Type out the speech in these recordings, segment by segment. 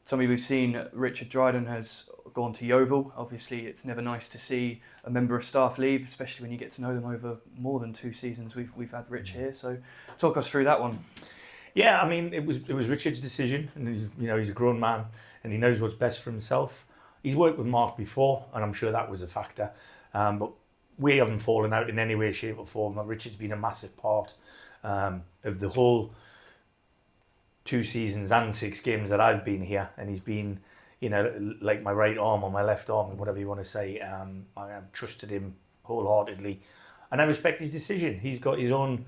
Tommy, we've seen Richard Dryden has gone to Yeovil. Obviously, it's never nice to see a member of staff leave, especially when you get to know them over more than 2 seasons. We've had Rich here, so talk us through that one. Yeah, I mean, it was Richard's decision, and he's a grown man, and he knows what's best for himself. He's worked with Mark before, and I'm sure that was a factor. But we haven't fallen out in any way, shape, or form. Richard's been a massive part of the whole 2 seasons and 6 games that I've been here, and he's been, like my right arm or my left arm, whatever you want to say. I have trusted him wholeheartedly, and I respect his decision. He's got his own.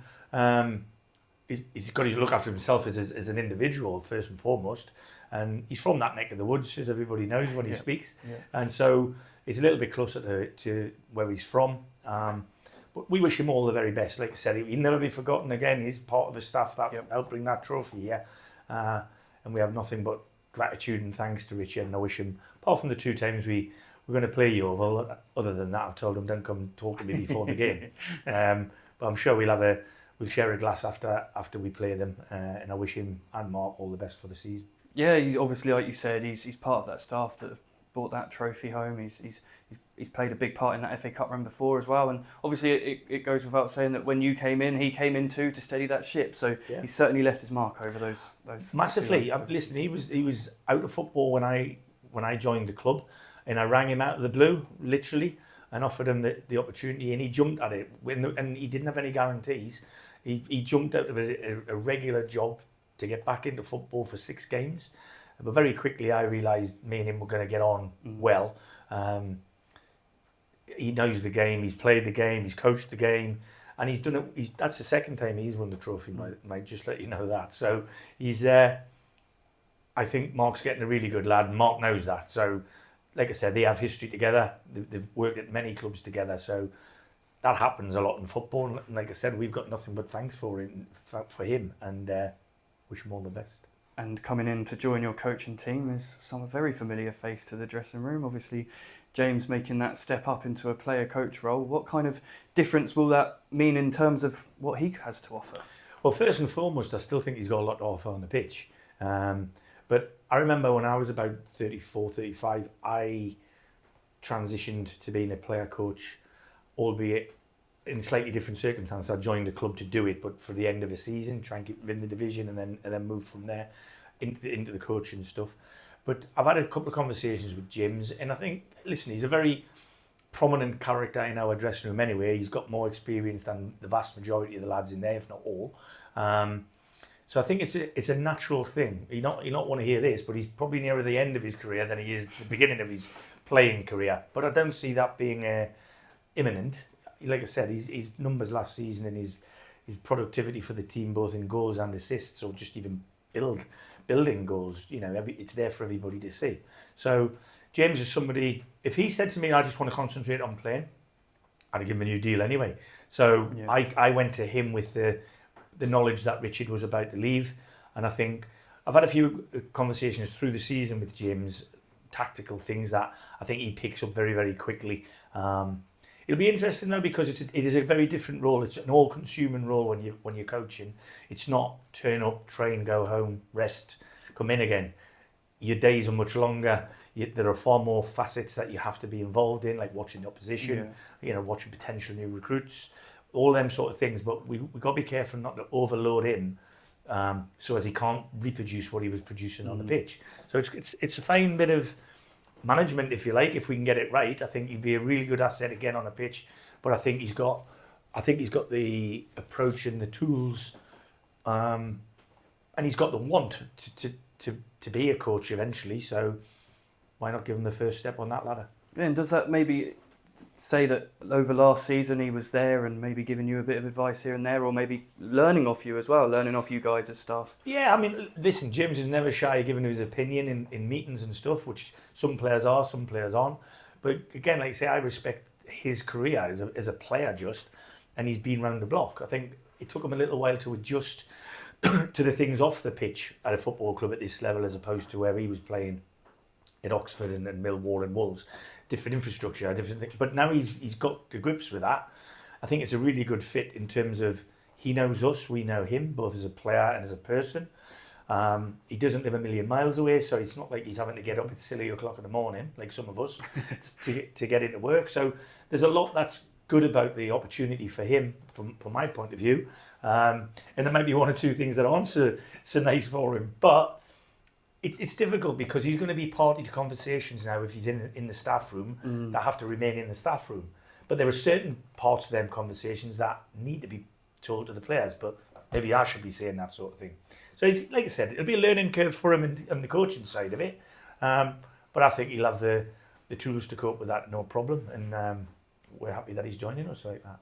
He's got to look after himself as an individual first and foremost, and he's from that neck of the woods, as everybody knows when he speaks, and so it's a little bit closer to where he's from. But we wish him all the very best. Like I said, he'll never be forgotten again. He's part of the staff that helped bring that trophy here, and we have nothing but gratitude and thanks to Richard. And I wish him, apart from the 2 times we're going to play Yeovil, other than that, I've told him don't come talk to me before the game. But I'm sure we'll share a glass after we play them, and I wish him and Mark all the best for the season. Yeah, he's obviously, like you said, he's part of that staff that have brought that trophy home. He's played a big part in that FA Cup run before as well, and obviously it goes without saying that when you came in, he came in too to steady that ship. So he's certainly left his mark over those massively. Listen, he was out of football when I joined the club, and I rang him out of the blue, literally, and offered him the opportunity, and he jumped at it. And he didn't have any guarantees. He jumped out of a regular job to get back into football for 6 games. But very quickly I realised me and him were going to get on well. He knows the game, he's played the game, he's coached the game, and he's done it. That's the second time he's won the trophy, might just let you know that. So he's I think Mark's getting a really good lad, and Mark knows that. So like I said, they have history together. They've worked at many clubs together. So that happens a lot in football. And like I said, we've got nothing but thanks for him, and wish him all the best. And coming in to join your coaching team is some very familiar face to the dressing room. Obviously, James making that step up into a player coach role. What kind of difference will that mean in terms of what he has to offer? Well, first and foremost, I still think he's got a lot to offer on the pitch. But I remember when I was about 34, 35, I transitioned to being a player coach, albeit in slightly different circumstances. I joined the club to do it, but for the end of a season, try and keep win the division, and then move from there into the coaching stuff. But I've had a couple of conversations with James, and I think, listen, he's a very prominent character in our dressing room anyway. He's got more experience than the vast majority of the lads in there, if not all. So I think it's a natural thing. You not want to hear this, but he's probably nearer the end of his career than he is the beginning of his playing career. But I don't see that being imminent. Like I said, his numbers last season and his productivity for the team, both in goals and assists, or just even building goals, it's there for everybody to see. So James is somebody, if he said to me, I just want to concentrate on playing, I'd give him a new deal anyway. So I went to him with the knowledge that Richard was about to leave, and I think I've had a few conversations through the season with James, tactical things that I think he picks up very, very quickly. It'll be interesting though, because it is a very different role. It's an all-consuming role when you're coaching. It's not turn up, train, go home, rest, come in again. Your days are much longer. There are far more facets that you have to be involved in, like watching the opposition, watching potential new recruits, all them sort of things. But we've got to be careful not to overload him, so as he can't reproduce what he was producing on the pitch. So it's a fine bit of management, if you like. If we can get it right, I think he'd be a really good asset again on a pitch. But I think he's got the approach and the tools, and he's got the want to be a coach eventually. So why not give him the first step on that ladder? And does that maybe say that over last season he was there and maybe giving you a bit of advice here and there, or maybe learning off you as well, learning off you guys as staff? Yeah, I mean, listen, James is never shy of giving his opinion in meetings and stuff, which some players are, some players aren't. But again, like I say, I respect his career as a player and he's been round the block. I think it took him a little while to adjust to the things off the pitch at a football club at this level, as opposed to where he was playing at Oxford and Millwall and Wolves. Different infrastructure, different things. But now he's got to grips with that. I think it's a really good fit in terms of he knows us, we know him, both as a player and as a person. He doesn't live a million miles away, so it's not like he's having to get up at silly o'clock in the morning, like some of us, to get into work. So there's a lot that's good about the opportunity for him, from my point of view. And there might be one or two things that aren't so nice for him, but it's difficult because he's going to be party to conversations now if he's in the staff room that have to remain in the staff room. But there are certain parts of them conversations that need to be told to the players, but maybe I should be saying that sort of thing. So it's, like I said, it'll be a learning curve for him on the coaching side of it. But I think he'll have the tools to cope with that, no problem. And we're happy that he's joining us like that.